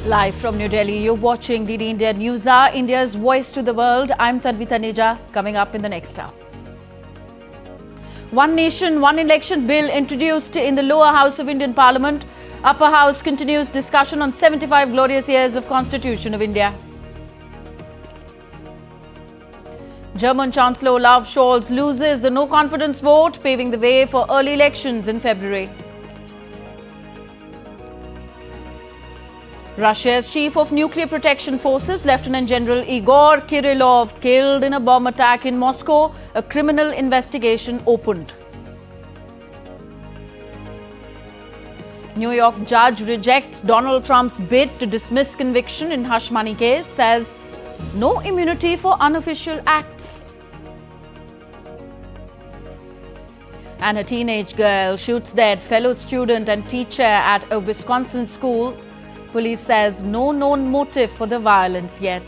Live from New Delhi, you're watching DDI India Newshour, India's voice to the world. I'm Tanvi Taneja, coming up in the next hour. One Nation, One Election Bill introduced in the lower house of Indian Parliament. Upper house continues discussion on 75 glorious years of Constitution of India. German Chancellor Olaf Scholz loses the no-confidence vote, paving the way for early elections in February. Russia's Chief of Nuclear Protection Forces, Lieutenant General Igor Kirillov, killed in a bomb attack in Moscow. A criminal investigation opened. New York judge rejects Donald Trump's bid to dismiss conviction in hush money case, says no immunity for unofficial acts. And a teenage girl shoots dead fellow student and teacher at a Wisconsin school. Police says no known motive for the violence yet.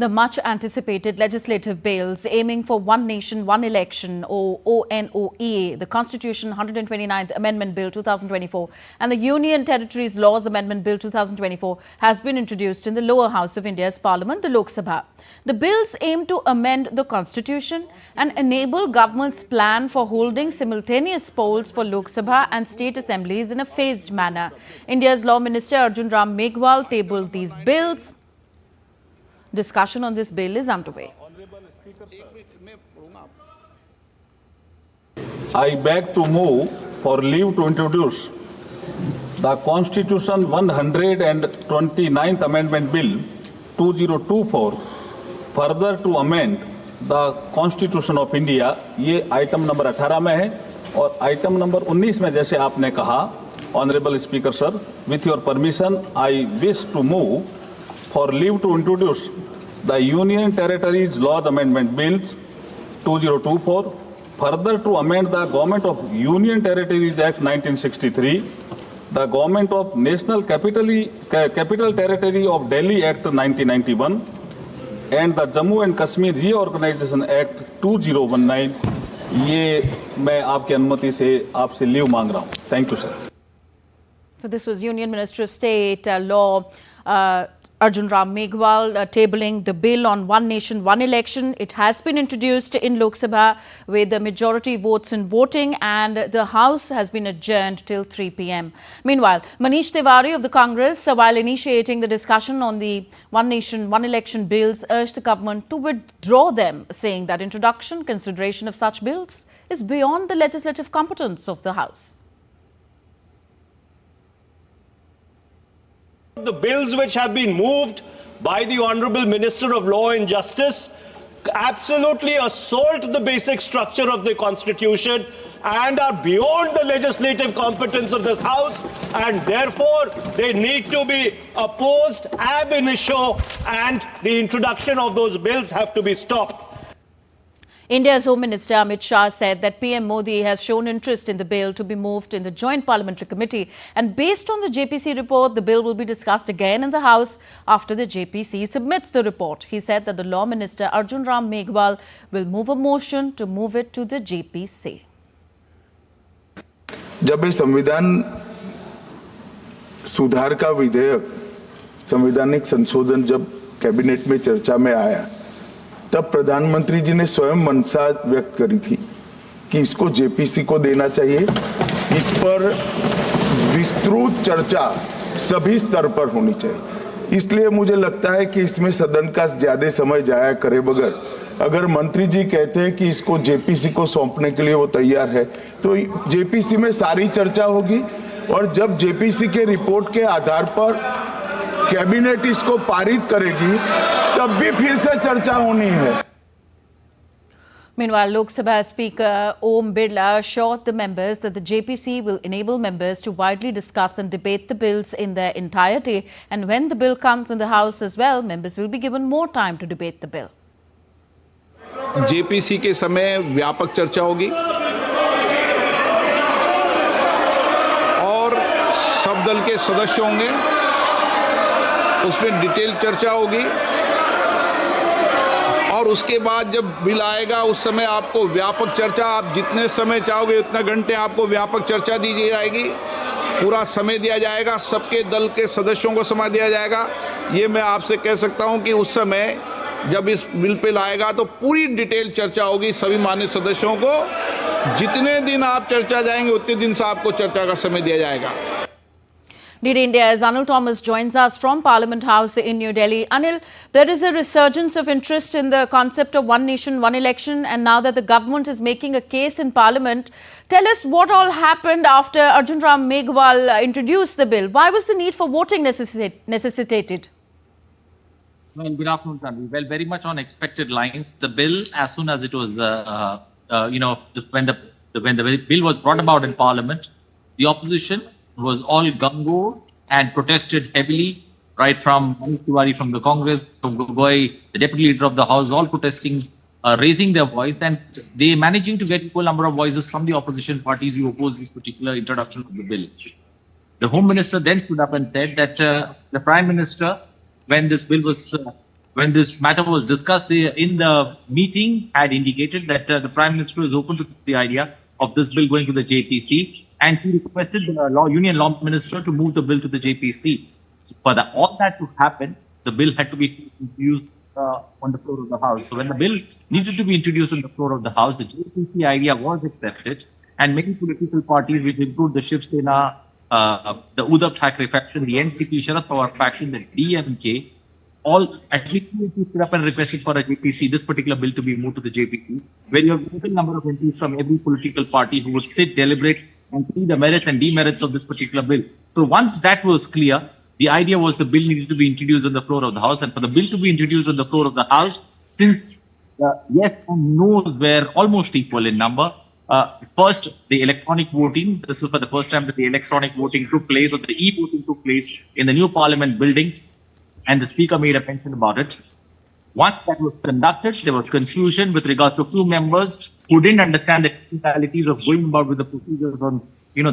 The much-anticipated legislative bills aiming for One Nation, One Election or ONOEA, the Constitution 129th Amendment Bill 2024 and the Union Territories Laws Amendment Bill 2024 has been introduced in the lower house of India's Parliament, the Lok Sabha. The bills aim to amend the Constitution and enable government's plan for holding simultaneous polls for Lok Sabha and state assemblies in a phased manner. India's Law Minister Arjun Ram Meghwal tabled these bills. Discussion on this bill is underway. I beg to move for leave to introduce the Constitution 129th Amendment Bill 2024, further to amend the Constitution of India. ये item number 18 में है और item number 19 में जैसे आपने कहा, Honorable Speaker Sir, with your permission, I wish to move for leave to introduce the Union Territories Laws Amendment Bill 2024, further to amend the Government of Union Territories Act 1963, the Government of National Capital Territory of Delhi Act 1991, and the Jammu and Kashmir Reorganization Act 2019. ये मैं आपकी अनुमति से आपसे leave मांग रहा हूँ. Thank you, sir. So this was Union Minister of State Law Arjun Ram Meghwal tabling the bill on One Nation, One Election. It has been introduced in Lok Sabha with the majority votes in voting, and the House has been adjourned till 3 p.m. Meanwhile, Manish Tiwari of the Congress, while initiating the discussion on the One Nation, One Election bills, urged the government to withdraw them, saying that introduction, consideration of such bills is beyond the legislative competence of the House. The bills which have been moved by the Honourable Minister of Law and Justice absolutely assault the basic structure of the Constitution and are beyond the legislative competence of this House, and therefore they need to be opposed ab initio, and the introduction of those bills have to be stopped. India's Home Minister Amit Shah said that PM Modi has shown interest in the bill to be moved in the Joint Parliamentary Committee, and based on the JPC report, the bill will be discussed again in the House after the JPC submits the report. He said that the Law Minister Arjun Ram Meghwal will move a motion to move it to the JPC. जब ये संविधान सुधार का विधेयक संवैधानिक संशोधन जब cabinet में चर्चा में आया, तब प्रधानमंत्री जी ने स्वयं मनसा व्यक्त करी थी कि इसको जेपीसी को देना चाहिए. इस पर विस्तृत चर्चा सभी स्तर पर होनी चाहिए. इसलिए मुझे लगता है कि इसमें सदन का ज्यादा समय जाया करे बगैर, अगर मंत्री जी कहते हैं कि इसको जेपीसी को सौंपने के लिए वो तैयार है, तो जेपीसी में सारी चर्चा होगी, और जब जेपीसी के रिपोर्ट के आधार पर कैबिनेट इसको पारित करेगी, तब भी फिर से चर्चा होनी है. Meanwhile, Lok Sabha Speaker Om Birla assured the members that the JPC will enable members to widely discuss and debate the bills in their entirety, and when the bill comes in the House as well, members will be given more time to debate the bill. JPC के समय व्यापक चर्चा होगी और सब दल के सदस्य होंगे, उसमें डिटेल चर्चा होगी और उसके बाद जब बिल आएगा उस समय आपको व्यापक चर्चा, आप जितने समय चाहोगे उतने घंटे आपको व्यापक चर्चा दी जाएगी, पूरा समय दिया जाएगा, सबके दल के सदस्यों को समय दिया जाएगा। ये मैं आपसे कह सकता हूं कि उस समय जब इस बिल पे लाएगा तो पूरी डिटेल चर्चा होगी सभी माननीय सदस्यों को। जितने दिन आप चर्चा जाएंगे उतने दिन से आपको चर्चा का समय दिया जाएगा। DD India's Anil Thomas joins us from Parliament House in New Delhi. Anil, there is a resurgence of interest in the concept of one nation, one election, and now that the government is making a case in Parliament, tell us what all happened after Arjun Ram Meghwal introduced the bill. Why was the need for voting necessitated? Well, good afternoon, Tanvi. Well, very much on expected lines. The bill, as soon as it was, when the bill was brought about in Parliament, the opposition was all gung-ho and protested heavily, right from Magnus Carlson from the Congress, from Gogoi, the deputy leader of the House, all protesting, raising their voice, and they managing to get equal number of voices from the opposition parties who opposed this particular introduction of the bill. The Home Minister then stood up and said that the Prime Minister, when this bill was, when this matter was discussed in the meeting, had indicated that the Prime Minister is open to the idea of this bill going to the JPC, and he requested the Union Law Minister to move the bill to the JPC. So for all that to happen, the bill had to be introduced on the floor of the House. So when the bill needed to be introduced on the floor of the House, the JPC idea was accepted, and many political parties, which include the Shiv Sena, the Uddhav Thackeray faction, the NCP, Sharad Pawar faction, the DMK, all at least stood up and requested for a JPC, this particular bill to be moved to the JPC, where you have a certain number of MPs from every political party who would sit, deliberate, and see the merits and demerits of this particular bill. So once that was clear, the idea was the bill needed to be introduced on the floor of the House, and for the bill to be introduced on the floor of the House, since yes and no's were almost equal in number, first, the electronic voting, this is for the first time that the electronic voting took place, or the e-voting took place in the new Parliament building, and the Speaker made a mention about it. Once that was conducted, there was confusion with regard to few members who didn't understand the technicalities of going about with the procedures on,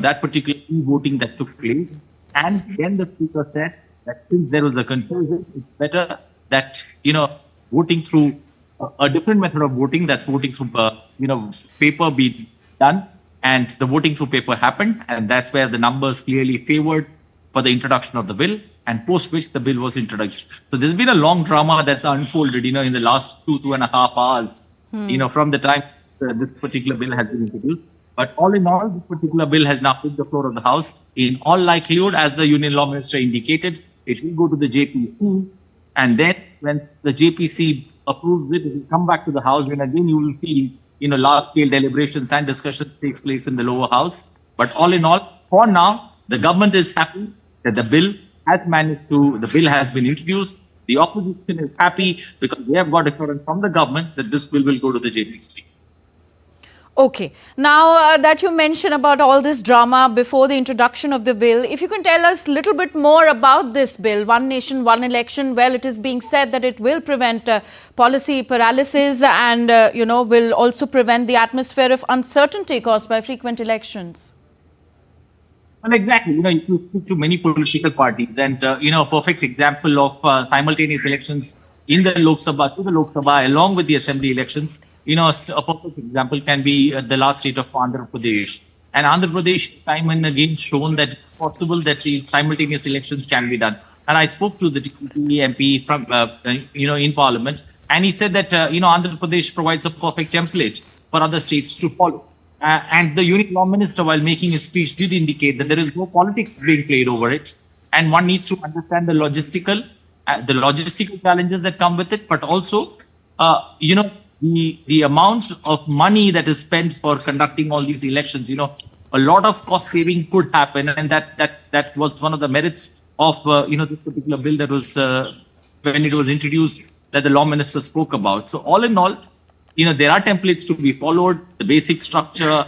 that particular e-voting that took place. And then the Speaker said that since there was a confusion, it's better that, voting through a different method of voting, that's voting through, paper be done. And the voting through paper happened, and that's where the numbers clearly favored for the introduction of the bill, and post which the bill was introduced. So there's been a long drama that's unfolded, in the last 2.5 hours, from the time this particular bill has been introduced. But all in all, this particular bill has now hit the floor of the House. In all likelihood, as the Union Law Minister indicated, it will go to the JPC, and then when the JPC approves it, it will come back to the House, and again you will see, large-scale deliberations and discussions takes place in the lower house. But all in all, for now, the government is happy that the bill has been introduced. The opposition is happy because they have got assurance from the government that this bill will go to the JPC. Okay. Now that you mentioned about all this drama before the introduction of the bill, if you can tell us a little bit more about this bill, One Nation, One Election. Well, it is being said that it will prevent policy paralysis and, will also prevent the atmosphere of uncertainty caused by frequent elections. Well, exactly. You speak to many political parties, and a perfect example of simultaneous elections in the Lok Sabha, along with the assembly elections. A perfect example can be the last state of Andhra Pradesh. And Andhra Pradesh, time and again, shown that it's possible that simultaneous elections can be done. And I spoke to the MP from, in Parliament, and he said that Andhra Pradesh provides a perfect template for other states to follow. And the Union Law Minister, while making his speech, did indicate that there is no politics being played over it, and one needs to understand the logistical challenges that come with it, but also, the amount of money that is spent for conducting all these elections. A lot of cost saving could happen, and that was one of the merits of this particular bill that was when it was introduced, that the Law Minister spoke about. So all in all, there are templates to be followed, the basic structure,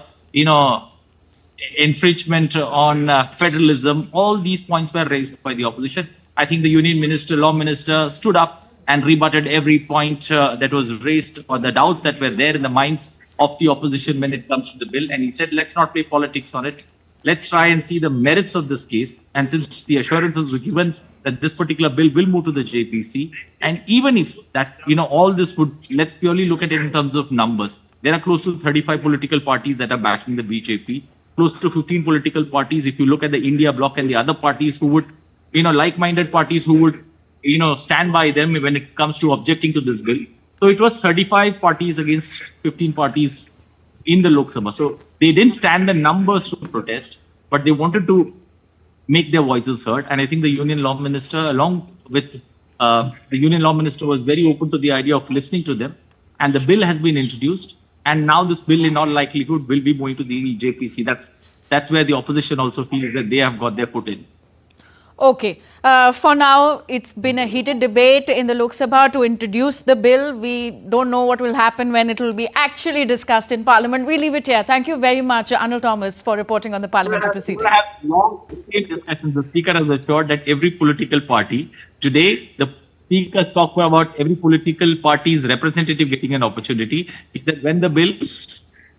infringement on federalism, all these points were raised by the opposition. I think the Union Minister, Law Minister stood up and rebutted every point that was raised or the doubts that were there in the minds of the opposition when it comes to the bill. And he said, let's not play politics on it. Let's try and see the merits of this case. And since the assurances were given that this particular bill will move to the JPC, and even if that, all this would, let's purely look at it in terms of numbers. There are close to 35 political parties that are backing the BJP, close to 15 political parties. If you look at the India bloc and the other parties who would, like-minded parties who would, stand by them when it comes to objecting to this bill. So it was 35 parties against 15 parties in the Lok Sabha. So they didn't stand the numbers to protest, but they wanted to make their voices heard. And I think the Union Law Minister, along with the Union Law Minister, was very open to the idea of listening to them. And the bill has been introduced. And now this bill, in all likelihood, will be going to the JPC. That's where the opposition also feels that they have got their foot in. Okay. For now, it's been a heated debate in the Lok Sabha to introduce the bill. We don't know what will happen when it will be actually discussed in Parliament. We leave it here. Thank you very much, Anil Thomas, for reporting on the parliamentary proceedings. We have long discussions. The Speaker has assured that every political party, today, the Speaker talked about every political party's representative getting an opportunity. He said when the bill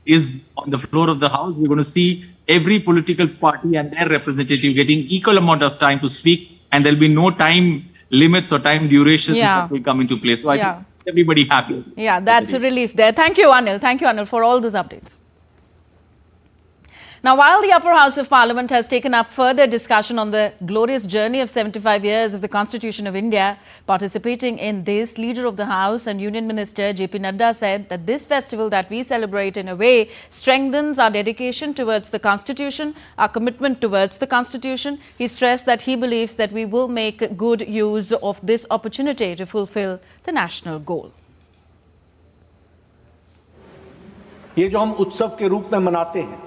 is on the floor of the House, we're going to see every political party and their representative getting equal amount of time to speak, and there'll be no time limits or time durations that will come into play. So I think everybody happy. Yeah, that's a relief there. Thank you, Anil. Thank you, Anil, for all those updates. Now, while the Upper House of Parliament has taken up further discussion on the glorious journey of 75 years of the Constitution of India, participating in this, Leader of the House and Union Minister JP Nadda said that this festival that we celebrate in a way strengthens our dedication towards the Constitution, our commitment towards the Constitution. He stressed that he believes that we will make good use of this opportunity to fulfill the national goal. ये जो हम उत्सव के रूप में मनाते हैं,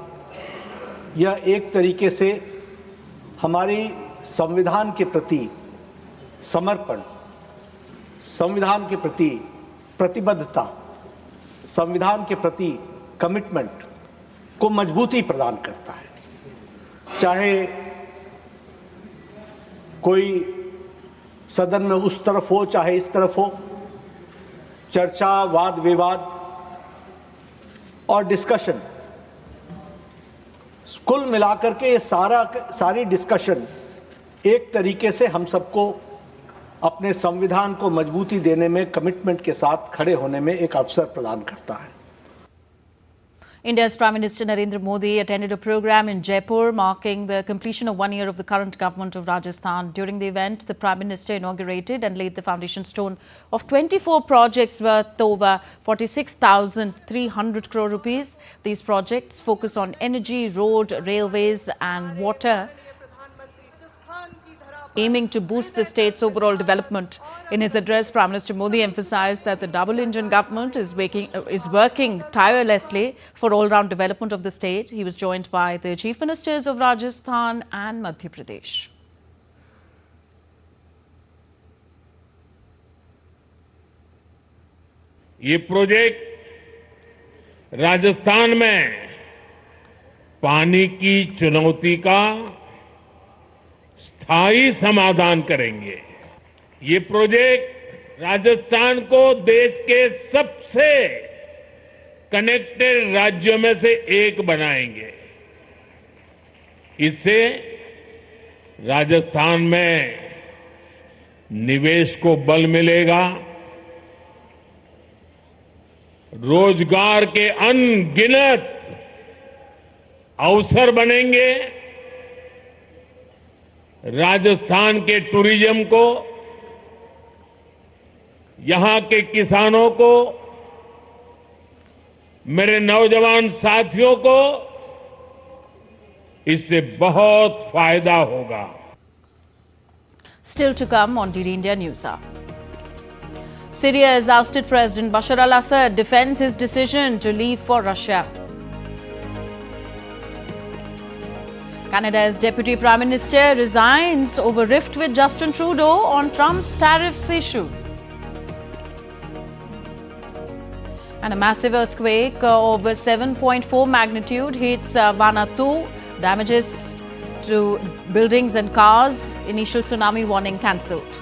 यह एक तरीके से हमारी संविधान के प्रति समर्पण, संविधान के प्रति प्रतिबद्धता, संविधान के प्रति कमिटमेंट को मजबूती प्रदान करता है। चाहे कोई सदन में उस तरफ हो, चाहे इस तरफ हो, चर्चा, वाद विवाद और डिस्कशन, कुल मिलाकर के ये सारी डिस्कशन एक तरीके से हम सबको अपने संविधान को मजबूती देने में, कमिटमेंट के साथ खड़े होने में एक अवसर प्रदान करता है। India's Prime Minister Narendra Modi attended a program in Jaipur marking the completion of 1 year of the current government of Rajasthan. During the event, the Prime Minister inaugurated and laid the foundation stone of 24 projects worth over 46,300 crore rupees. These projects focus on energy, road, railways and water, aiming to boost the state's overall development. In his address, Prime Minister Modi emphasized that the double-engine government is working tirelessly for all-round development of the state. He was joined by the Chief Ministers of Rajasthan and Madhya Pradesh. ये project Rajasthan में पानी की चुनौती का स्थायी समाधान करेंगे। ये प्रोजेक्ट राजस्थान को देश के सबसे कनेक्टेड राज्यों में से एक बनाएंगे। इससे राजस्थान में निवेश को बल मिलेगा, रोजगार के अनगिनत अवसर बनेंगे, राजस्थान के टूरिज्म को, यहां के किसानों को, मेरे नौजवान साथियों को इससे बहुत फायदा होगा। Still to come on DD India Newshour. Syria's ousted President Bashar al-Assad defends his decision to leave for Russia. Canada's Deputy Prime Minister resigns over rift with Justin Trudeau on Trump's tariffs issue. And a massive earthquake of 7.4 magnitude hits Vanuatu, damages to buildings and cars. Initial tsunami warning cancelled.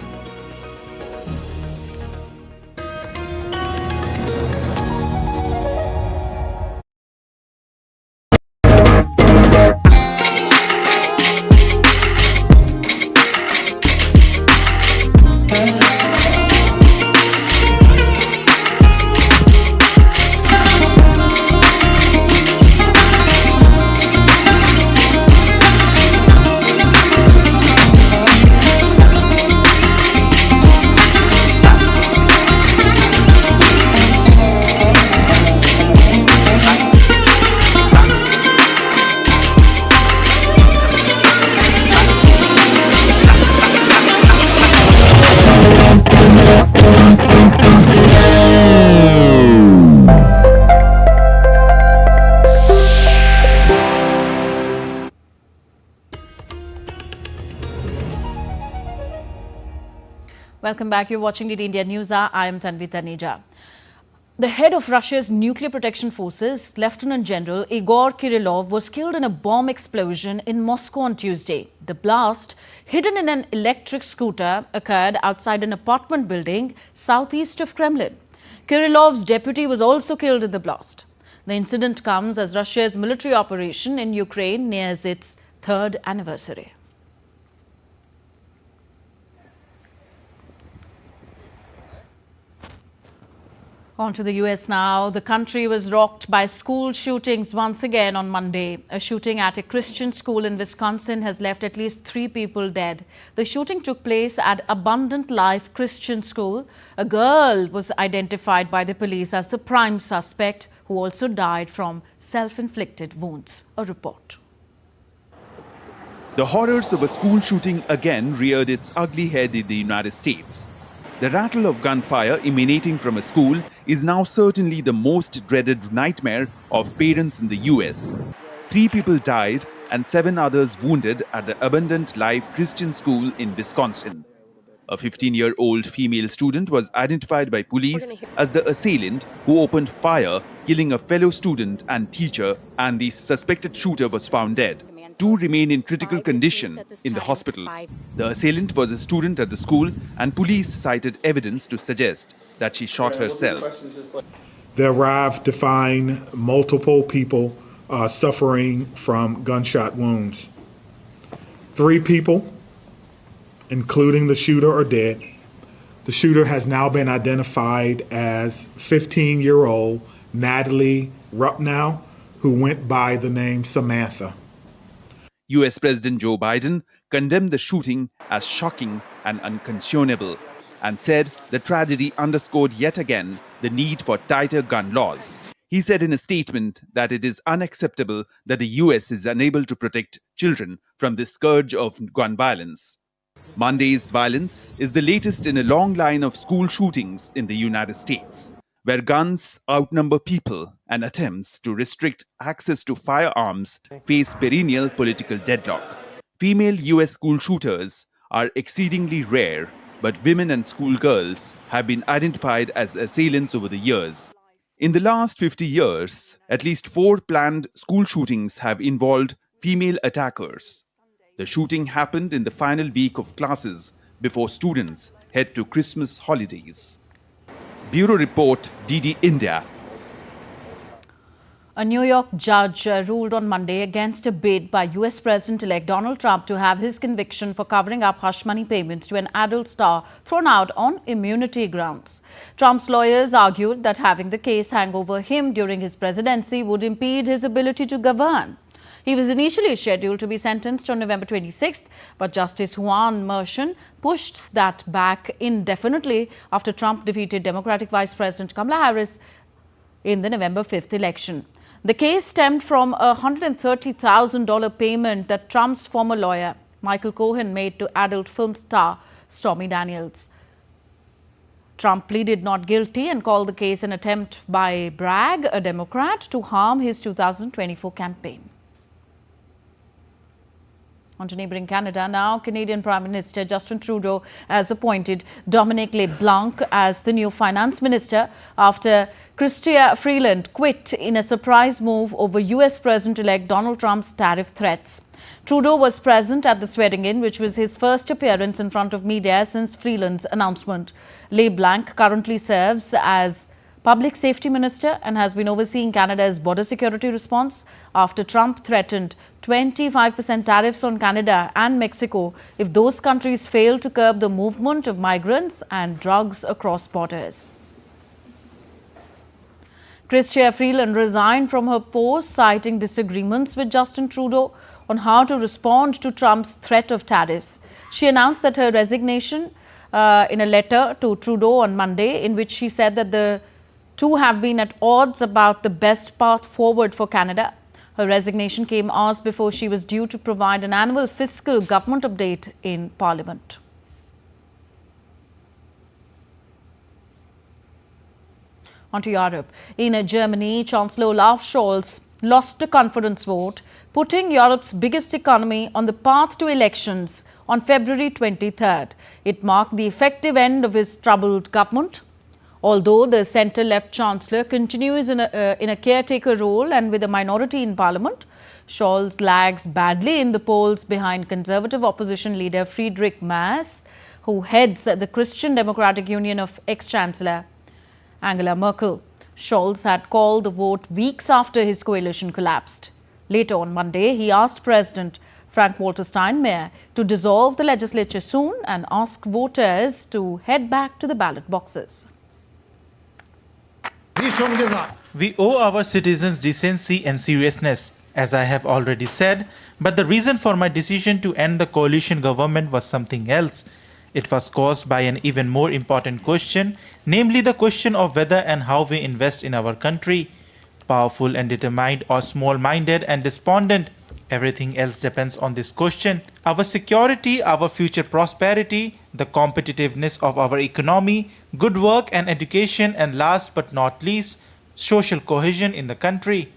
welcome back. You're watching DDI India News Hour. I am Tanvi Taneja. The head of Russia's nuclear protection forces, Lieutenant General Igor Kirillov, was killed in a bomb explosion in Moscow on Tuesday. The blast, hidden in an electric scooter, occurred outside an apartment building southeast of Kremlin. Kirillov's deputy was also killed in the blast. The incident comes as Russia's military operation in Ukraine nears its third anniversary. On to the US now. The country was rocked by school shootings once again on Monday. A shooting at a Christian school in Wisconsin has left at least 3 people dead. The shooting took place at Abundant Life Christian School. A girl was identified by the police as the prime suspect, who also died from self-inflicted wounds. A report. The horrors of a school shooting again reared its ugly head in the United States. The rattle of gunfire emanating from a school is now certainly the most dreaded nightmare of parents in the US. 3 people died and 7 others wounded at the Abundant Life Christian School in Wisconsin. A 15-year-old female student was identified by police as the assailant who opened fire, killing a fellow student and teacher, and the suspected shooter was found dead. 2 remain in critical condition in the hospital. The assailant was a student at the school, and police cited evidence to suggest that she shot herself. They arrived to find multiple people suffering from gunshot wounds. 3 people, including the shooter, are dead. The shooter has now been identified as 15-year-old Natalie Rupnow, who went by the name Samantha. US President Joe Biden condemned the shooting as shocking and unconscionable and said the tragedy underscored yet again the need for tighter gun laws. He said in a statement that it is unacceptable that the US is unable to protect children from this scourge of gun violence. Monday's violence is the latest in a long line of school shootings in the United States, where guns outnumber people and attempts to restrict access to firearms face perennial political deadlock. Female US school shooters are exceedingly rare, but women and schoolgirls have been identified as assailants over the years. In the last 50 years, at least 4 planned school shootings have involved female attackers. The shooting happened in the final week of classes before students head to Christmas holidays. Bureau Report, DD India. A New York judge ruled on Monday against a bid by US President-elect Donald Trump to have his conviction for covering up hush money payments to an adult star thrown out on immunity grounds. Trump's lawyers argued that having the case hang over him during his presidency would impede his ability to govern. He was initially scheduled to be sentenced on November 26th, but Justice Juan Merchan pushed that back indefinitely after Trump defeated Democratic Vice President Kamala Harris in the November 5th election. The case stemmed from a $130,000 payment that Trump's former lawyer, Michael Cohen, made to adult film star Stormy Daniels. Trump pleaded not guilty and called the case an attempt by Bragg, a Democrat, to harm his 2024 campaign. On to neighbouring Canada now, Canadian Prime Minister Justin Trudeau has appointed Dominic LeBlanc as the new finance minister after Chrystia Freeland quit in a surprise move over US President-elect Donald Trump's tariff threats. Trudeau was present at the swearing-in, which was his first appearance in front of media since Freeland's announcement. LeBlanc currently serves as Public Safety Minister and has been overseeing Canada's border security response after Trump threatened 25% tariffs on Canada and Mexico if those countries fail to curb the movement of migrants and drugs across borders. Chrystia Freeland resigned from her post, citing disagreements with Justin Trudeau on how to respond to Trump's threat of tariffs. She announced that her resignation in a letter to Trudeau on Monday, in which she said that the two have been at odds about the best path forward for Canada. Her resignation came hours before she was due to provide an annual fiscal government update in Parliament. On to Europe. In Germany, Chancellor Olaf Scholz lost a confidence vote, putting Europe's biggest economy on the path to elections on February 23rd. It marked the effective end of his troubled government. Although the centre-left chancellor continues in a caretaker role and with a minority in parliament, Scholz lags badly in the polls behind conservative opposition leader Friedrich Merz, who heads the Christian Democratic Union of ex-chancellor Angela Merkel. Scholz had called the vote weeks after his coalition collapsed. Later on Monday, he asked President Frank-Walter Steinmeier to dissolve the legislature soon and ask voters to head back to the ballot boxes. We owe our citizens decency and seriousness, as I have already said, but the reason for my decision to end the coalition government was something else. It was caused by an even more important question, namely the question of whether and how we invest in our country. Powerful and determined or small-minded and despondent, everything else depends on this question. Our security, our future prosperity, the competitiveness of our economy, good work and education, and last but not least, social cohesion in the country.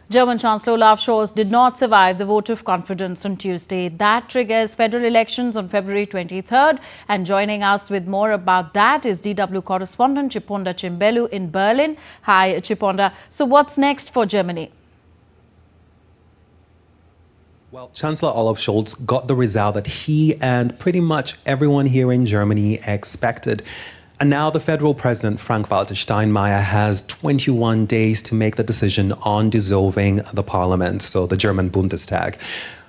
German Chancellor Olaf Scholz did not survive the vote of confidence on Tuesday. That triggers federal elections on February 23rd. And joining us with more about that is DW correspondent Chiponda Chimbelu in Berlin. Hi, Chiponda. So what's next for Germany? Well, Chancellor Olaf Scholz got the result that he and pretty much everyone here in Germany expected. And now the federal president, Frank-Walter Steinmeier, has 21 days to make the decision on dissolving the parliament, so the German Bundestag.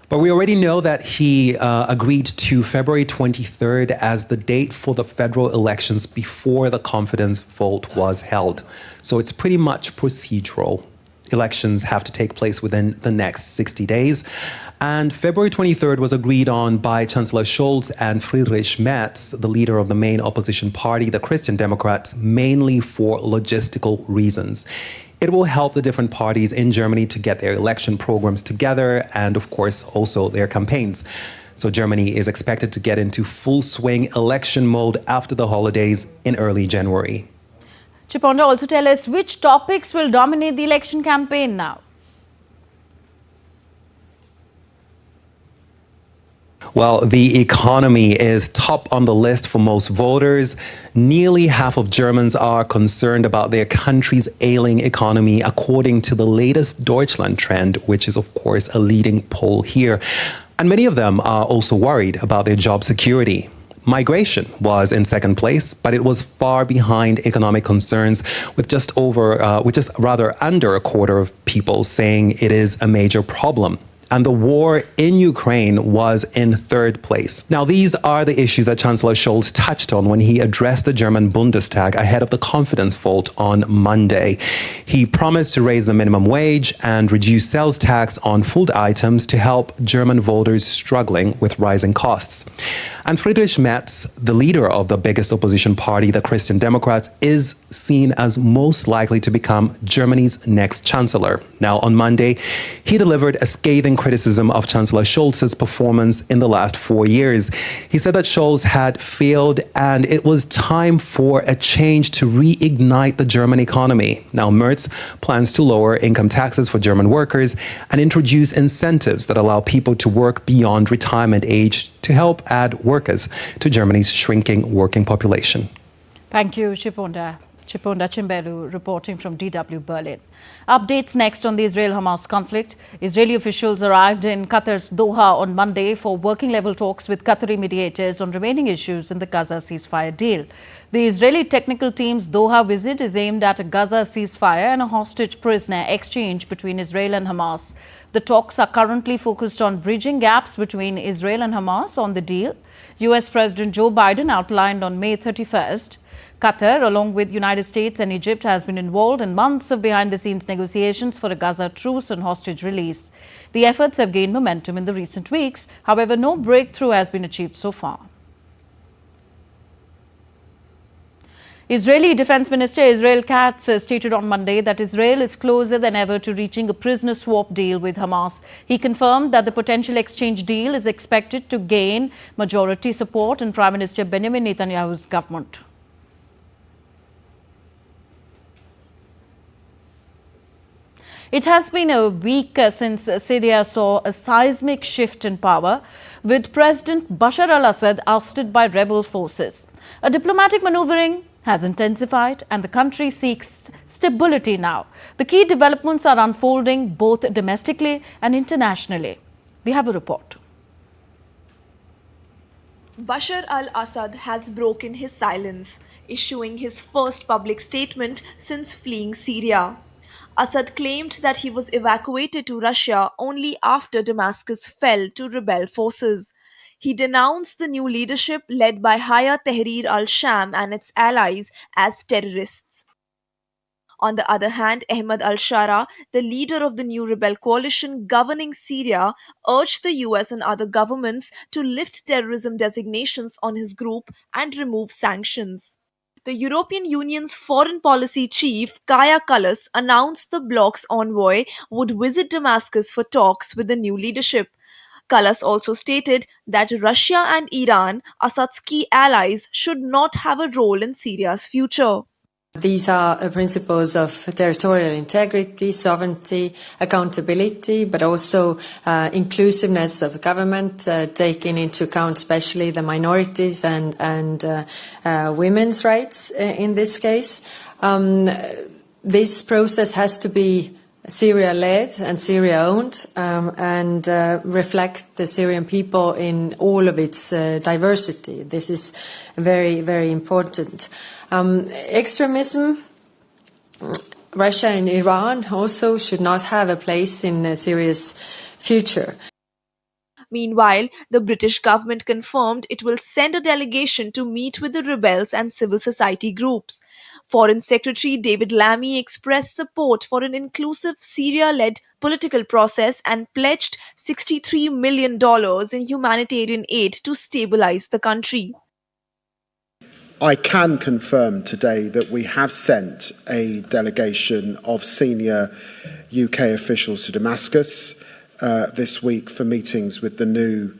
But we already know that he agreed to February 23rd as the date for the federal elections before the confidence vote was held. So it's pretty much procedural. Elections have to take place within the next 60 days. And February 23rd was agreed on by Chancellor Scholz and Friedrich Merz, the leader of the main opposition party, the Christian Democrats, mainly for logistical reasons. It will help the different parties in Germany to get their election programs together and, of course, also their campaigns. So Germany is expected to get into full swing election mode after the holidays in early January. Chiponda, also tell us which topics will dominate the election campaign now. Well, the economy is top on the list for most voters. Nearly half of Germans are concerned about their country's ailing economy, according to the latest Deutschland trend, which is, of course, a leading poll here. And many of them are also worried about their job security. Migration was in second place, but it was far behind economic concerns, with just under a quarter of people saying it is a major problem. And the war in Ukraine was in third place. Now, these are the issues that Chancellor Scholz touched on when he addressed the German Bundestag ahead of the confidence vote on Monday. He promised to raise the minimum wage and reduce sales tax on food items to help German voters struggling with rising costs. And Friedrich Merz, the leader of the biggest opposition party, the Christian Democrats, is seen as most likely to become Germany's next chancellor. Now, on Monday, he delivered a scathing criticism of Chancellor Scholz's performance in the last 4 years. He said that Scholz had failed and it was time for a change to reignite the German economy. Now, Merz plans to lower income taxes for German workers and introduce incentives that allow people to work beyond retirement age to help add workers to Germany's shrinking working population. Thank you, Chiponda. Chiponda Chimbelu reporting from DW Berlin. Updates next on the Israel-Hamas conflict. Israeli officials arrived in Qatar's Doha on Monday for working-level talks with Qatari mediators on remaining issues in the Gaza ceasefire deal. The Israeli technical team's Doha visit is aimed at a Gaza ceasefire and a hostage prisoner exchange between Israel and Hamas. The talks are currently focused on bridging gaps between Israel and Hamas on the deal. US President Joe Biden outlined on May 31st. Qatar, along with United States and Egypt, has been involved in months of behind-the-scenes negotiations for a Gaza truce and hostage release. The efforts have gained momentum in the recent weeks. However, no breakthrough has been achieved so far. Israeli Defense Minister Israel Katz stated on Monday that Israel is closer than ever to reaching a prisoner swap deal with Hamas. He confirmed that the potential exchange deal is expected to gain majority support in Prime Minister Benjamin Netanyahu's government. It has been a week since Syria saw a seismic shift in power, with President Bashar al-Assad ousted by rebel forces. A diplomatic maneuvering has intensified and the country seeks stability now. The key developments are unfolding both domestically and internationally. We have a report. Bashar al-Assad has broken his silence, issuing his first public statement since fleeing Syria. Assad claimed that he was evacuated to Russia only after Damascus fell to rebel forces. He denounced the new leadership led by Hayat Tahrir al-Sham and its allies as terrorists. On the other hand, Ahmad al-Shara, the leader of the new rebel coalition governing Syria, urged the US and other governments to lift terrorism designations on his group and remove sanctions. The European Union's foreign policy chief, Kaja Kallas, announced the bloc's envoy would visit Damascus for talks with the new leadership. Kallas also stated that Russia and Iran, Assad's key allies, should not have a role in Syria's future. These are principles of territorial integrity, sovereignty, accountability, but also inclusiveness of government, taking into account especially the minorities and women's rights in this case. This process has to be Syria-led and Syria-owned and reflect the Syrian people in all of its diversity. This is very, very important. Extremism, Russia and Iran also should not have a place in Syria's future. Meanwhile, the British government confirmed it will send a delegation to meet with the rebels and civil society groups. Foreign Secretary David Lammy expressed support for an inclusive Syria-led political process and pledged $63 million in humanitarian aid to stabilize the country. I can confirm today that we have sent a delegation of senior UK officials to Damascus this week for meetings with the new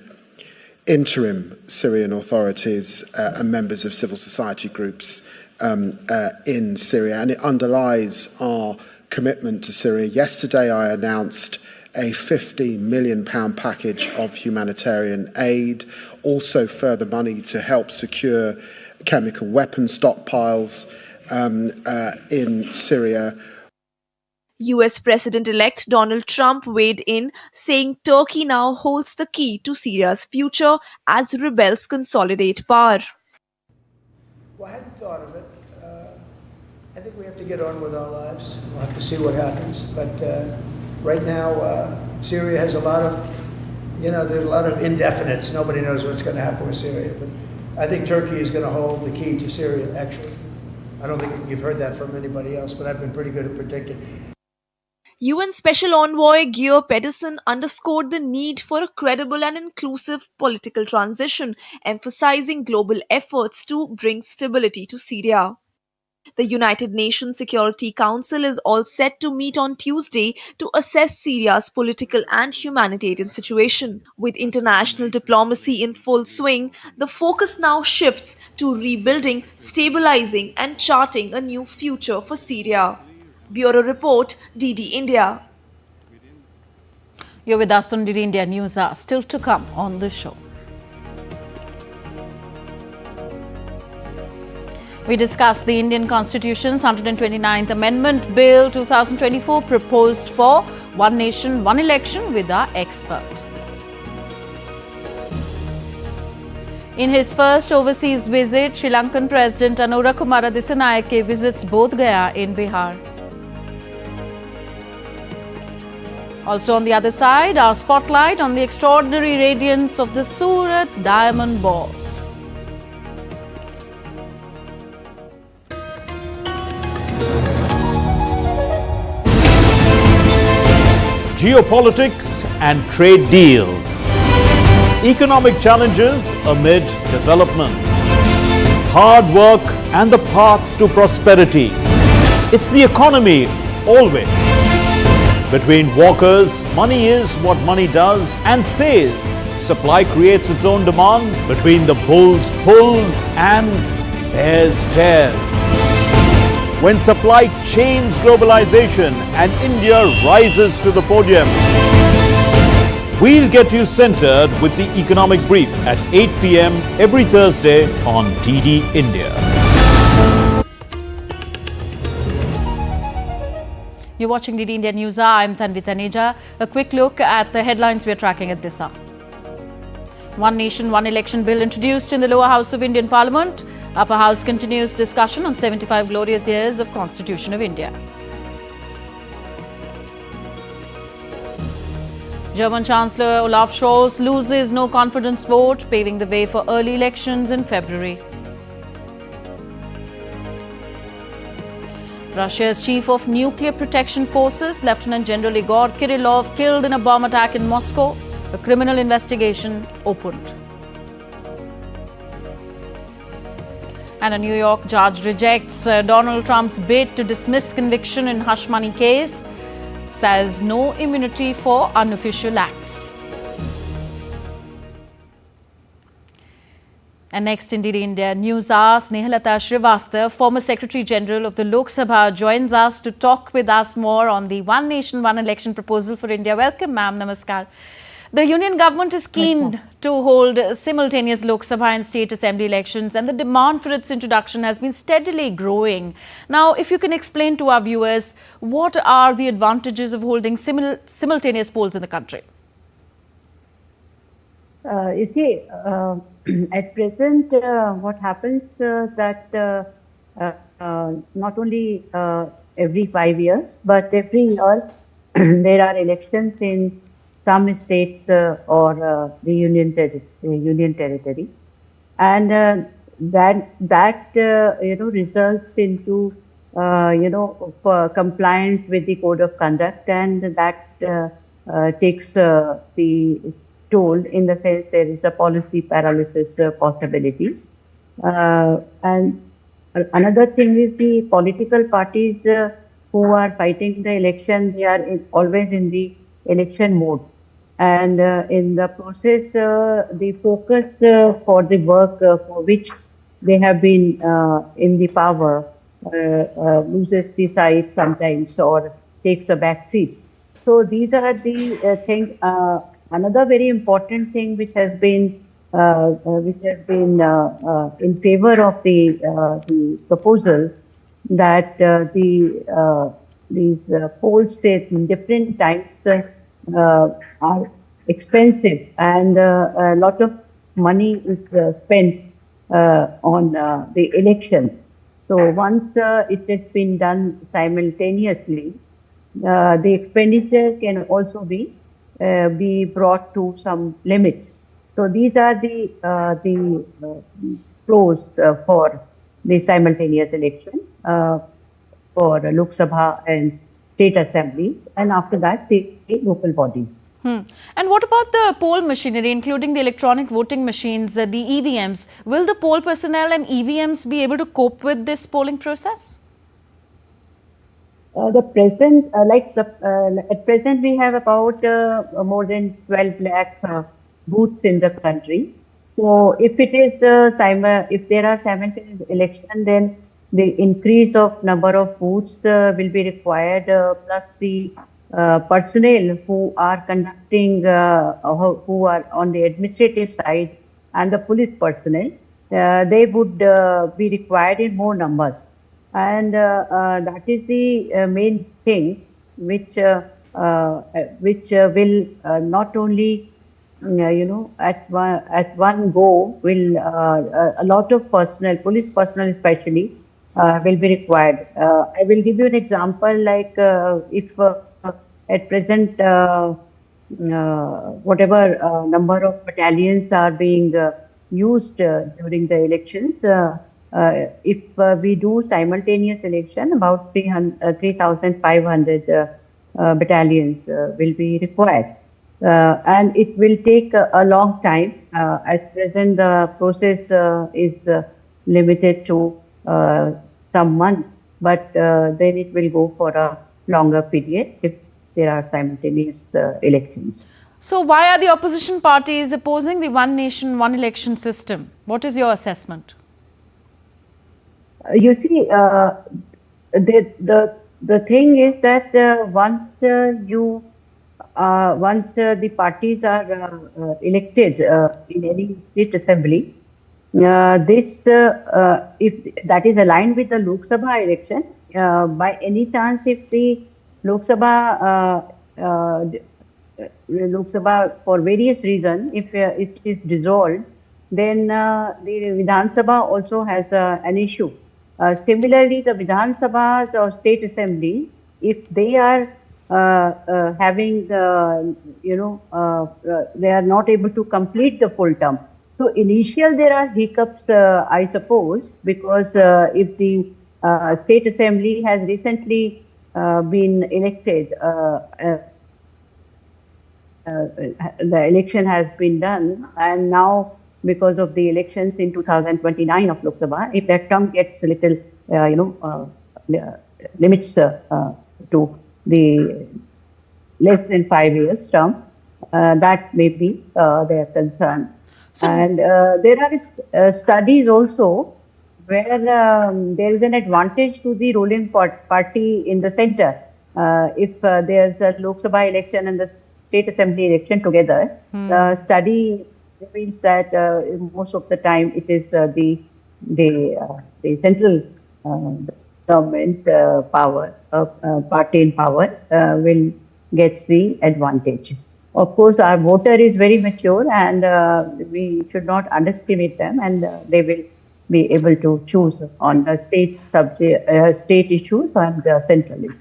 interim Syrian authorities and members of civil society groups in Syria, and it underlies our commitment to Syria. Yesterday I announced a £15 million package of humanitarian aid, also further money to help secure chemical weapon stockpiles in Syria. US President-elect Donald Trump weighed in, saying Turkey now holds the key to Syria's future as rebels consolidate power. Well, I hadn't thought of it. I think we have to get on with our lives. We'll have to see what happens. But right now, Syria has a lot of, there's a lot of indefinites. Nobody knows what's going to happen with Syria. But I think Turkey is going to hold the key to Syria, actually. I don't think you've heard that from anybody else, but I've been pretty good at predicting. UN Special Envoy Geir Pedersen underscored the need for a credible and inclusive political transition, emphasizing global efforts to bring stability to Syria. The United Nations Security Council is all set to meet on Tuesday to assess Syria's political and humanitarian situation. With international diplomacy in full swing, the focus now shifts to rebuilding, stabilizing, and charting a new future for Syria. Bureau Report, DD India. You're with us on DD India News are still to come on the show. We discuss the Indian Constitution's 129th Amendment Bill 2024 proposed for One Nation, One Election with our expert. In his first overseas visit, Sri Lankan President Anura Kumara Dissanayake visits Bodh Gaya in Bihar. Also on the other side, our spotlight on the extraordinary radiance of the Surat diamond balls. Geopolitics and trade deals. Economic challenges amid development. Hard work and the path to prosperity. It's the economy always. Between walkers, money is what money does and says. Supply creates its own demand. Between the bulls pulls and bears tears. when supply chains globalization and India rises to the podium. We'll get you centered with the economic brief at 8 p.m. every Thursday on DD India. You're watching DD India News Hour. I'm Tanvi Taneja. A quick look at the headlines we're tracking at this hour. One Nation, One Election Bill introduced in the lower house of Indian Parliament. Upper house continues discussion on 75 glorious years of Constitution of India. German Chancellor Olaf Scholz loses no confidence vote, paving the way for early elections in February. Russia's Chief of Nuclear Protection Forces, Lieutenant General Igor Kirillov, killed in a bomb attack in Moscow. A criminal investigation opened. And a New York judge rejects Donald Trump's bid to dismiss conviction in hush money case, says no immunity for unofficial acts. And next in DD India News Hour, Snehalata Srivastava, former Secretary General of the Lok Sabha, joins us to talk with us more on the One Nation, One Election proposal for India. Welcome, ma'am. Namaskar. The Union government is keen to hold simultaneous Lok Sabha and State Assembly elections, and the demand for its introduction has been steadily growing. Now, if you can explain to our viewers, what are the advantages of holding simultaneous polls in the country? You see, at present, what happens that not only every 5 years, but every year there are elections in some states or the union territory, and that results into compliance with the code of conduct, and that takes the toll in the sense there is a policy paralysis possibilities. And another thing is the political parties who are fighting the election, they are always in the election mode. And in the process, the focus for the work for which they have been in the power loses the sight sometimes or takes a back seat. So these are the things. Another very important thing which has been in favor of the proposal, that these polls at different times are expensive, and a lot of money is spent on the elections. So once it has been done simultaneously, the expenditure can also be brought to some limit. So these are the pros for the simultaneous election for Lok Sabha and state assemblies, and after that the local bodies. And what about the poll machinery, including the electronic voting machines, the EVMs? Will the poll personnel and EVMs be able to cope with this polling process? At present we have about more than 12 lakh booths in the country. So if it is if there are simultaneous election, then the increase of number of booths will be required, plus the personnel who are conducting, who are on the administrative side, and the police personnel, they would be required in more numbers. And that is the main thing which will not only at one go will a lot of personnel, police personnel especially, will be required. I will give you an example, like if at present whatever number of battalions are being used during the elections, if we do simultaneous election, about 3,500 battalions will be required. And it will take a long time. At present, the process is limited to some months, but then it will go for a longer period if there are simultaneous elections. So why are the opposition parties opposing the One Nation, One Election system? What is your assessment? You see, the thing is that once the parties are elected in any state assembly, if that is aligned with the Lok Sabha election, by any chance, if the Lok Sabha for various reasons, if it is dissolved, then the Vidhan Sabha also has an issue. Similarly, the Vidhan Sabhas or state assemblies, if they are having, they are not able to complete the full term. So initial there are hiccups, I suppose, because if the state assembly has recently been elected, the election has been done, and now because of the elections in 2029 of Lok Sabha, if that term gets a little, limits to the less than 5 years term, that may be their concern. And there are studies also where there is an advantage to the ruling party in the center. If there's a Lok Sabha election and the state assembly election together, the study reveals that most of the time it is the central government party in power will get the advantage. Of course, our voter is very mature, and we should not underestimate them, and they will be able to choose on the state issues and central issues.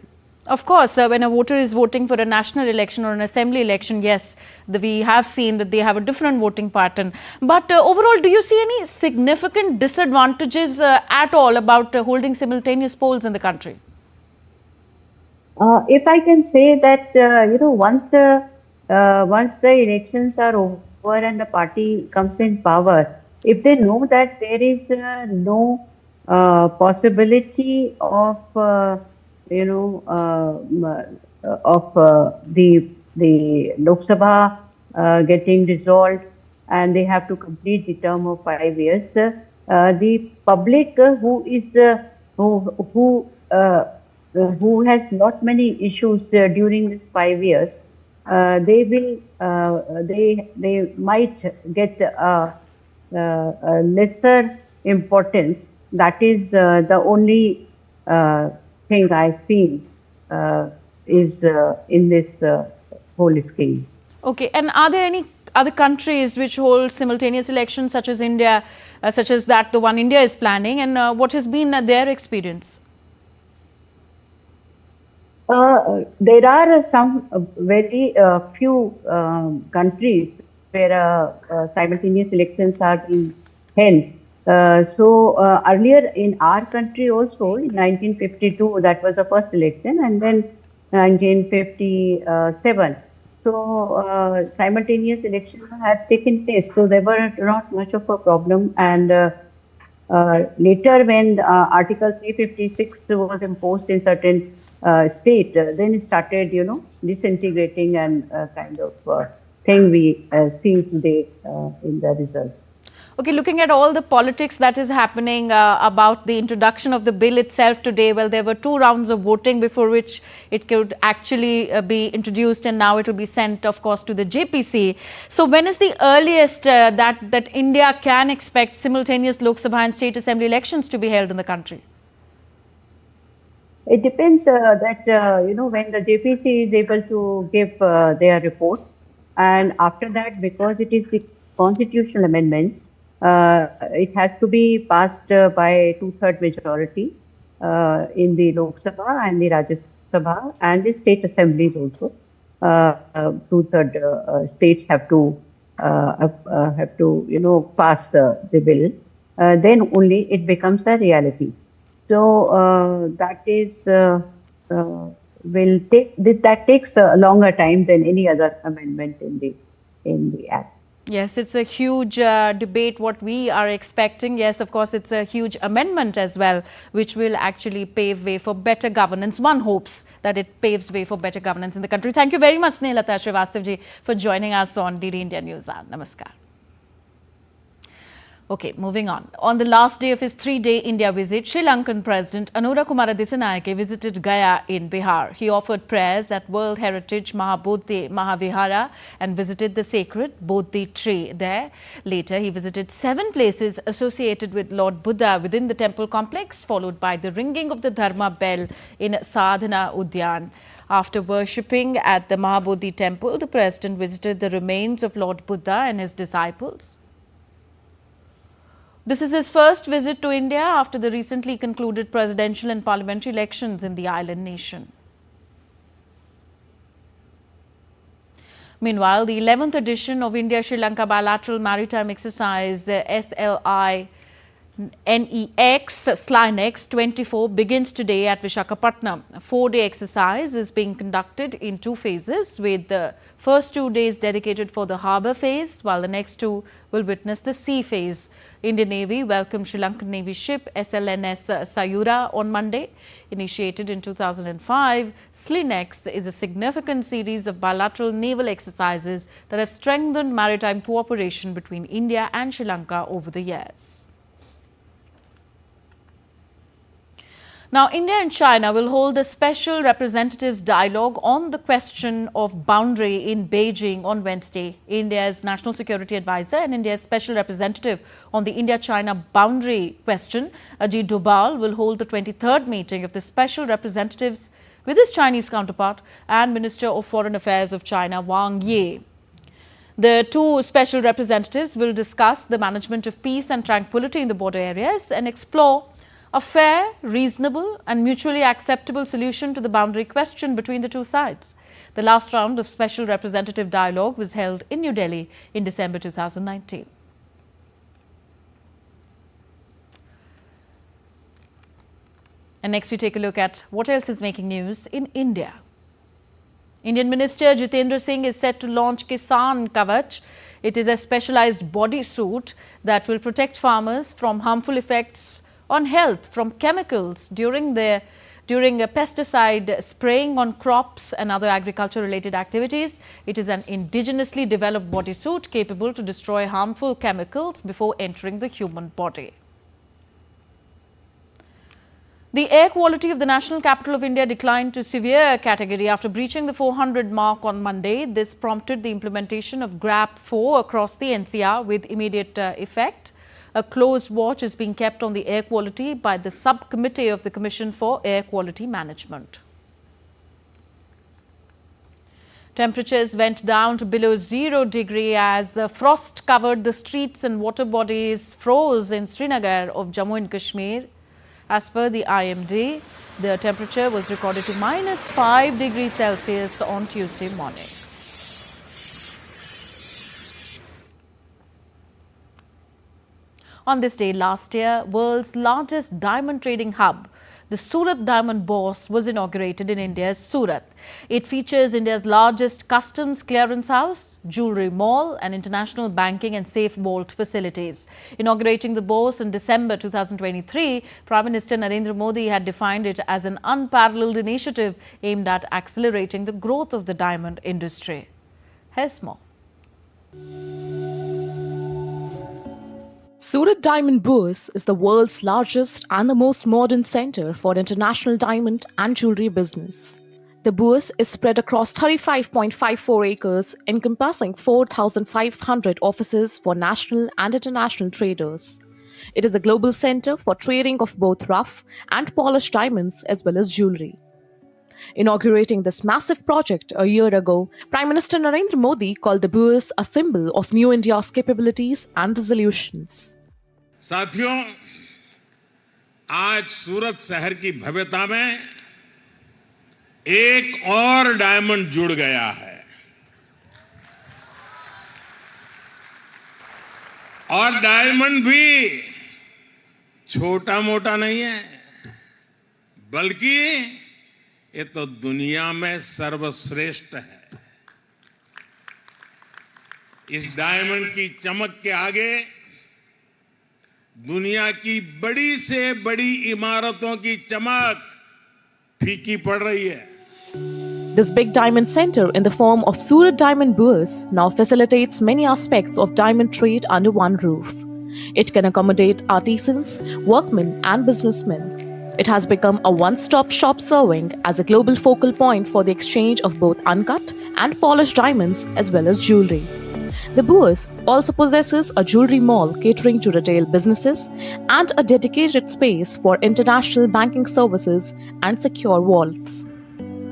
Of course, when a voter is voting for a national election or an assembly election, yes, we have seen that they have a different voting pattern. But overall, do you see any significant disadvantages at all about holding simultaneous polls in the country? If I can say that, once the elections are over and the party comes in power, if they know that there is no possibility of the Lok Sabha getting dissolved, and they have to complete the term of 5 years, the public who has not many issues during these 5 years, they might get lesser importance. That is the only thing I feel is in this whole scheme. Okay, and are there any other countries which hold simultaneous elections, such as India, such as the one India is planning, and what has been their experience? There are some very few countries where simultaneous elections are being held. Earlier in our country also, in 1952, that was the first election, and then 1957. So simultaneous elections had taken place, so there were not much of a problem. And later, when Article 356 was imposed in certain state, then it started, disintegrating, and kind of thing we see today in the results. Okay, looking at all the politics that is happening about the introduction of the bill itself today, well, there were 2 rounds of voting before which it could actually be introduced, and now it will be sent, of course, to the JPC. So when is the earliest that India can expect simultaneous Lok Sabha and state assembly elections to be held in the country? It depends when the JPC is able to give their report, and after that, because it is the constitutional amendments, it has to be passed by 2/3 majority in the Lok Sabha and the Rajasthan Sabha and the state assemblies also. 2/3 states have to pass the bill. Then only it becomes a reality. So that takes a longer time than any other amendment in the act. Yes, it's a huge debate what we are expecting. Yes, of course, it's a huge amendment as well, which will actually pave way for better governance. One hopes that it paves way for better governance in the country. Thank you very much, Snehlata Srivastavji, for joining us on DD India News. Namaskar. Okay, moving on. On the last day of his 3-day India visit, Sri Lankan President Anura Kumara visited Gaya in Bihar. He offered prayers at World Heritage Mahabodhi Mahavihara and visited the sacred Bodhi tree there. Later, he visited 7 places associated with Lord Buddha within the temple complex, followed by the ringing of the Dharma bell in Sadhana Udyan. After worshipping at the Mahabodhi temple, the president visited the remains of Lord Buddha and his disciples. This is his first visit to India after the recently concluded presidential and parliamentary elections in the island nation. Meanwhile, the 11th edition of India-Sri Lanka Bilateral Maritime Exercise SLI NEX 24 begins today at Visakhapatnam. A 4-day exercise is being conducted in 2 phases, with the first 2 days dedicated for the harbour phase, while the next 2 will witness the sea phase. Indian Navy welcomed Sri Lankan Navy ship SLNS Sayura on Monday. Initiated in 2005, SLINEX is a significant series of bilateral naval exercises that have strengthened maritime cooperation between India and Sri Lanka over the years. Now, India and China will hold a special representatives dialogue on the question of boundary in Beijing on Wednesday. India's National Security Advisor and India's Special Representative on the India-China boundary question, Ajit Doval, will hold the 23rd meeting of the special representatives with his Chinese counterpart and Minister of Foreign Affairs of China, Wang Yi. The 2 special representatives will discuss the management of peace and tranquility in the border areas and explore a fair, reasonable and mutually acceptable solution to the boundary question between the 2 sides. The last round of special representative dialogue was held in New Delhi in December 2019. And next we take a look at what else is making news in India. Indian Minister Jitendra Singh is set to launch Kissan Cav. It is a specialized bodysuit that will protect farmers from harmful effects on health from chemicals during a pesticide spraying on crops and other agriculture related activities. It is an indigenously developed bodysuit capable to destroy harmful chemicals before entering the human body. The air quality of the national capital of India declined to severe category after breaching the 400 mark on Monday. This prompted the implementation of GRAP 4 across the NCR with immediate effect. A close watch is being kept on the air quality by the subcommittee of the Commission for Air Quality Management. Temperatures went down to below 0 degree as frost covered the streets and water bodies froze in Srinagar of Jammu and Kashmir. As per the IMD, the temperature was recorded to -5 degrees Celsius on Tuesday morning. On this day last year, world's largest diamond trading hub, the Surat Diamond Bourse, was inaugurated in India's Surat. It features India's largest customs clearance house, jewellery mall and international banking and safe vault facilities. Inaugurating the Bourse in December 2023, Prime Minister Narendra Modi had defined it as an unparalleled initiative aimed at accelerating the growth of the diamond industry. Here's more. Surat Diamond Bourse is the world's largest and the most modern center for international diamond and jewelry business. The bourse is spread across 35.54 acres, encompassing 4,500 offices for national and international traders. It is a global center for trading of both rough and polished diamonds as well as jewelry. Inaugurating this massive project a year ago, Prime Minister Narendra Modi called the bourse a symbol of New India's capabilities and resolutions. साथियों, आज सूरत शहर की भव्यता में एक और diamond जुड़ गया है और डायमंड भी छोटा मोटा नहीं है, बल्कि ये तो दुनिया में सर्वश्रेष्ठ है। इस डायमंड की चमक के आगे दुनिया की बड़ी से बड़ी इमारतों की चमक फीकी पड़ रही है। This big diamond center in the form of Surat Diamond Bourse now facilitates many aspects of diamond trade under one roof. It can accommodate artisans, workmen, and businessmen. It has become a one-stop shop serving as a global focal point for the exchange of both uncut and polished diamonds as well as jewelry. The Bourse also possesses a jewelry mall catering to retail businesses and a dedicated space for international banking services and secure vaults.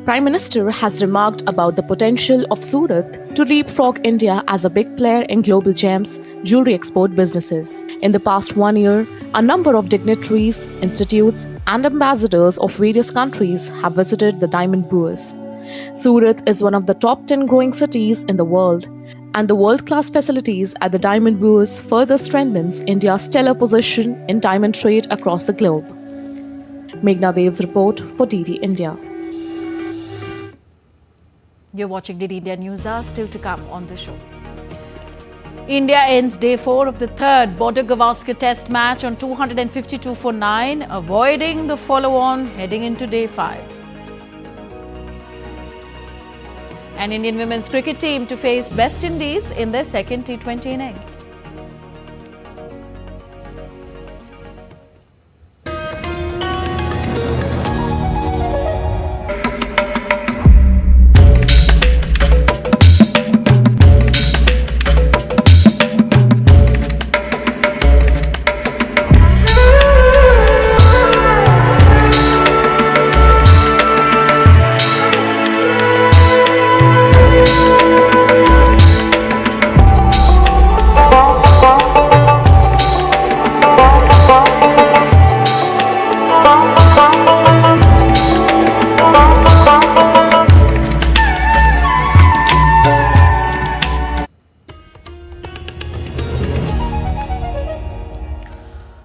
Prime Minister has remarked about the potential of Surat to leapfrog India as a big player in global gems jewelry export businesses. In the past 1 year, a number of dignitaries, institutes, and ambassadors of various countries have visited the Diamond Bourse. Surat is one of the top 10 growing cities in the world, and the world-class facilities at the Diamond Bourse further strengthens India's stellar position in diamond trade across the globe. Meghna Dev's report for DD India. You're watching DD India Newshour, still to come on the show. India ends day 4 of the third Border-Gavaskar Test match on 252 for 9, avoiding the follow-on heading into day 5. An Indian women's cricket team to face West Indies in their second T20 innings.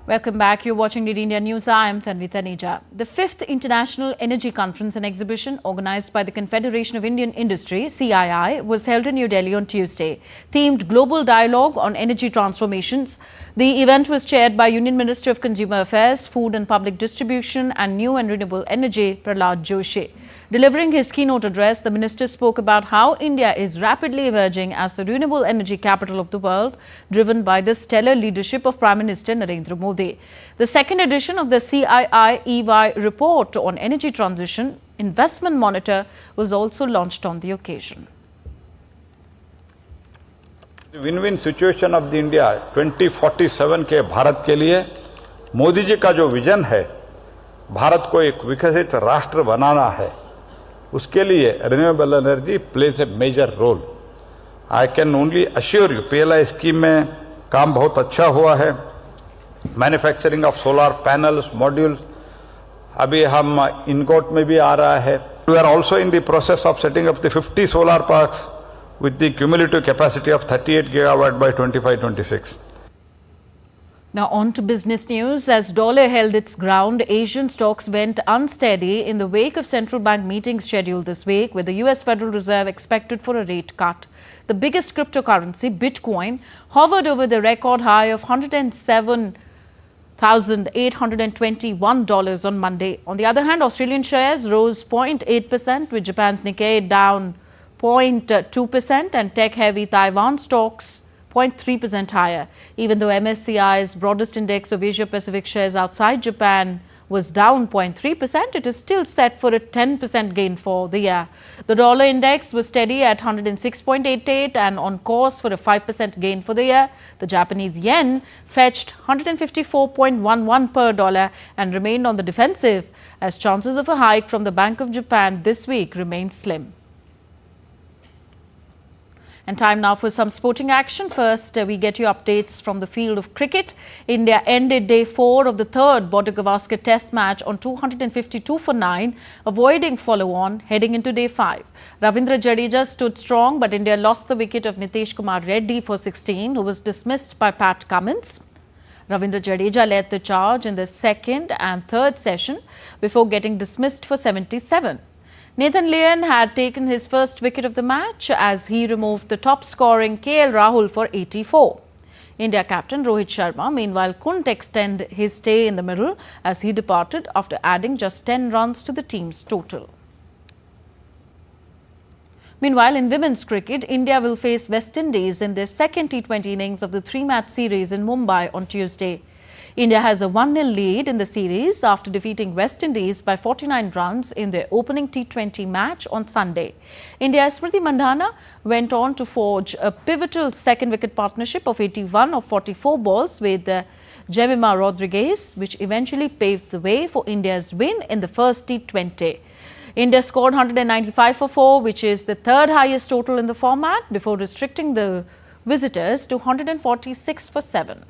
Welcome back. You're watching DD India News. I am Tanvi Taneja. The 5th International Energy Conference and Exhibition organized by the Confederation of Indian Industry, CII, was held in New Delhi on Tuesday. Themed Global Dialogue on Energy Transformations. The event was chaired by Union Minister of Consumer Affairs, Food and Public Distribution and New and Renewable Energy, Prahlad Joshi. Delivering his keynote address, the minister spoke about how India is rapidly emerging as the renewable energy capital of the world, driven by the stellar leadership of Prime Minister Narendra Modi. The second edition of the CII EY report on energy transition investment monitor was also launched on the occasion. Win win situation of the India 2047 के भारत के लिए मोदी जी का जो vision है, भारत को एक विकसित राष्ट्र बनाना है, उसके लिए renewable energy plays a major role. I can only assure you, PLI scheme में काम बहुत अच्छा हुआ है. Manufacturing of solar panels, modules, अभी हम इनकोट में भी आ रहा है. We are also in the process of setting up the 50 solar parks with the cumulative capacity of 38 gigawatt by 25-26. Now on to business news. As dollar held its ground, Asian stocks went unsteady in the wake of central bank meetings scheduled this week, with the US Federal Reserve expected for a rate cut. The biggest cryptocurrency, Bitcoin, hovered over the record high of $107,821 on Monday. On the other hand, Australian shares rose 0.8%, with Japan's Nikkei down 0.2% and tech-heavy Taiwan stocks 0.3% higher. Even though MSCI's broadest index of Asia-Pacific shares outside Japan was down 0.3%, it is still set for a 10% gain for the year. The dollar index was steady at 106.88 and on course for a 5% gain for the year. The Japanese yen fetched 154.11 per dollar and remained on the defensive, as chances of a hike from the Bank of Japan this week remain slim. And time now for some sporting action. First, we get you updates from the field of cricket. India ended day 4 of the third Border-Gavaskar Test match on 252 for 9, avoiding follow-on heading into day 5. Ravindra Jadeja stood strong, but India lost the wicket of Nitish Kumar Reddy for 16, who was dismissed by Pat Cummins. Ravindra Jadeja led the charge in the second and third session before getting dismissed for 77. Nathan Lyon had taken his first wicket of the match as he removed the top-scoring KL Rahul for 84. India captain Rohit Sharma, meanwhile, couldn't extend his stay in the middle as he departed after adding just 10 runs to the team's total. Meanwhile, in women's cricket, India will face West Indies in their second T20 innings of the three-match series in Mumbai on Tuesday. India has a 1-0 lead in the series after defeating West Indies by 49 runs in their opening T20 match on Sunday. India's Smriti Mandhana went on to forge a pivotal second-wicket partnership of 81 of 44 balls with Jemima Rodriguez, which eventually paved the way for India's win in the first T20. India scored 195 for 4, which is the third highest total in the format, before restricting the visitors to 146 for 7.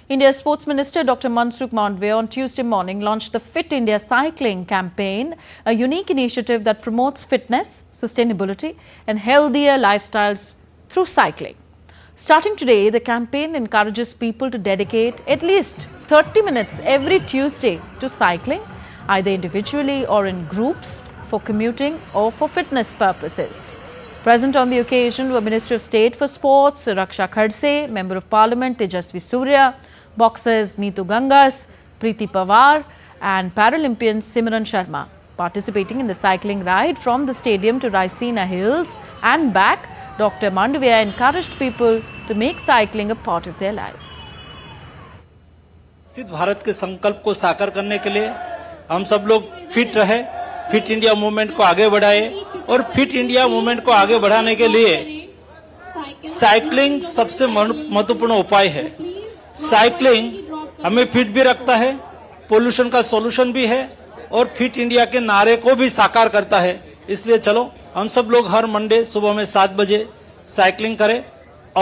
India's Sports Minister Dr. Mansukh Mandavia on Tuesday morning launched the Fit India Cycling campaign, a unique initiative that promotes fitness, sustainability and healthier lifestyles through cycling. Starting today, the campaign encourages people to dedicate at least 30 minutes every Tuesday to cycling, either individually or in groups, for commuting or for fitness purposes. Present on the occasion were Minister of State for Sports Raksha Khadse, Member of Parliament Tejasvi Surya, boxers Neetu Gangas, Preeti Pawar and Paralympian Simran Sharma. Participating in the cycling ride from the stadium to Raisina Hills and back, Dr. Mandavia encouraged people to make cycling a part of their lives. सिद्ध भारत के संकल्प को साकार करने के लिए हम सब लोग फिट रहे, फिट इंडिया मूवमेंट को आगे बढ़ाए और फिट इंडिया मूवमेंट को आगे बढ़ाने के लिए साइकिलिंग सबसे महत्वपूर्ण उपाय है। साइकिलिंग हमें फिट भी रखता है, पोल्यूशन का सॉल्यूशन भी है और फिट इंडिया के नारे को भी साकार करता है। इसलिए चलो हम सब लोग हर मंडे सुबह में 7 बजे साइकिलिंग करें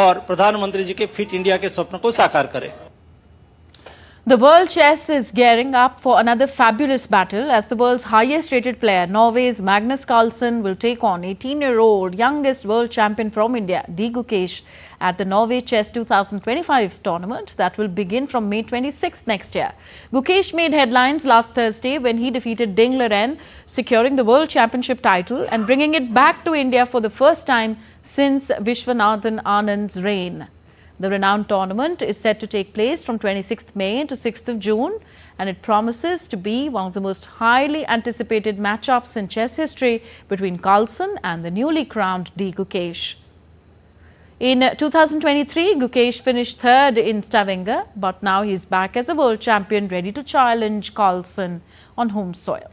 और प्रधानमंत्री जी के फिट इंडिया के स्वप्न को साकार करें। The world chess is gearing up for another fabulous battle as the world's highest rated player, Norway's Magnus Carlson, will take on 18-year-old youngest world champion from India, D. Gukesh, at the Norway Chess 2025 tournament that will begin from May 26th next year. Gukesh made headlines last Thursday when he defeated Ding Liren, securing the world championship title and bringing it back to India for the first time since Vishwanathan Anand's reign. The renowned tournament is set to take place from 26th May to 6th of June, and it promises to be one of the most highly anticipated matchups in chess history between Carlson and the newly crowned D. Gukesh. In 2023, Gukesh finished third in Stavanger, but now he is back as a world champion ready to challenge Carlson on home soil.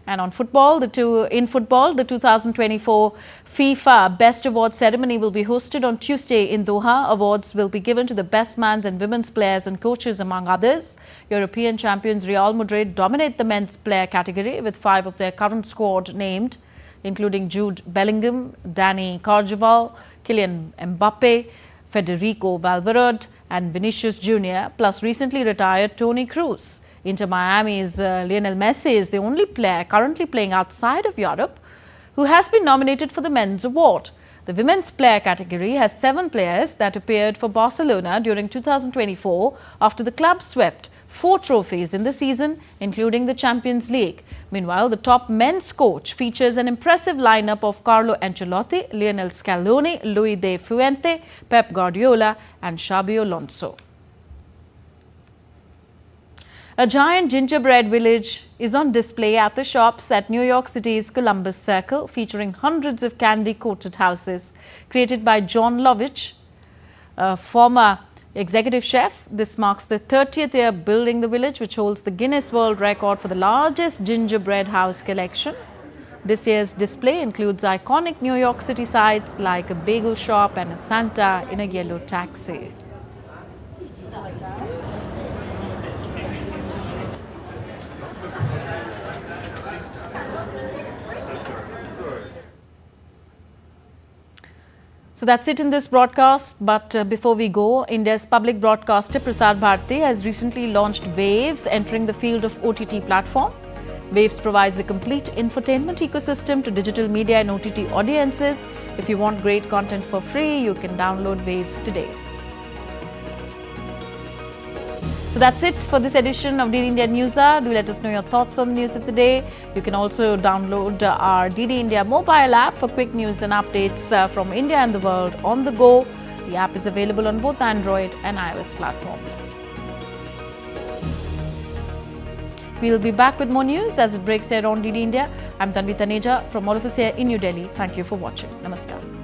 And on football, the 2024 FIFA Best Awards ceremony will be hosted on Tuesday in Doha. Awards will be given to the best men's and women's players and coaches, among others. European champions Real Madrid dominate the men's player category with 5 of their current squad named, including Jude Bellingham, Dani Carvajal, Kylian Mbappe, Federico Valverde and Vinicius Jr., plus recently retired Toni Kroos. Inter Miami's Lionel Messi is the only player currently playing outside of Europe who has been nominated for the men's award. The women's player category has 7 players that appeared for Barcelona during 2024 after the club swept 4 trophies in the season, including the Champions League. Meanwhile, the top men's coach features an impressive lineup of Carlo Ancelotti, Lionel Scaloni, Luis de Fuente, Pep Guardiola and Xabi Alonso. A giant gingerbread village is on display at the shops at New York City's Columbus Circle, featuring hundreds of candy-coated houses created by John Lovitch, a former executive chef. This marks the 30th year building the village, which holds the Guinness World Record for the largest gingerbread house collection. This year's display includes iconic New York City sites like a bagel shop and a Santa in a yellow taxi. So that's it in this broadcast. But before we go, India's public broadcaster Prasar Bharati has recently launched Waves, entering the field of OTT platform. Waves provides a complete infotainment ecosystem to digital media and OTT audiences. If you want great content for free, you can download Waves today. So that's it for this edition of DD India Newshour. Do let us know your thoughts on the news of the day. You can also download our DD India mobile app for quick news and updates from India and the world on the go. The app is available on both Android and iOS platforms. We'll be back with more news as it breaks here on DD India. I'm Tanvi Taneja from all of us here in New Delhi. Thank you for watching. Namaskar.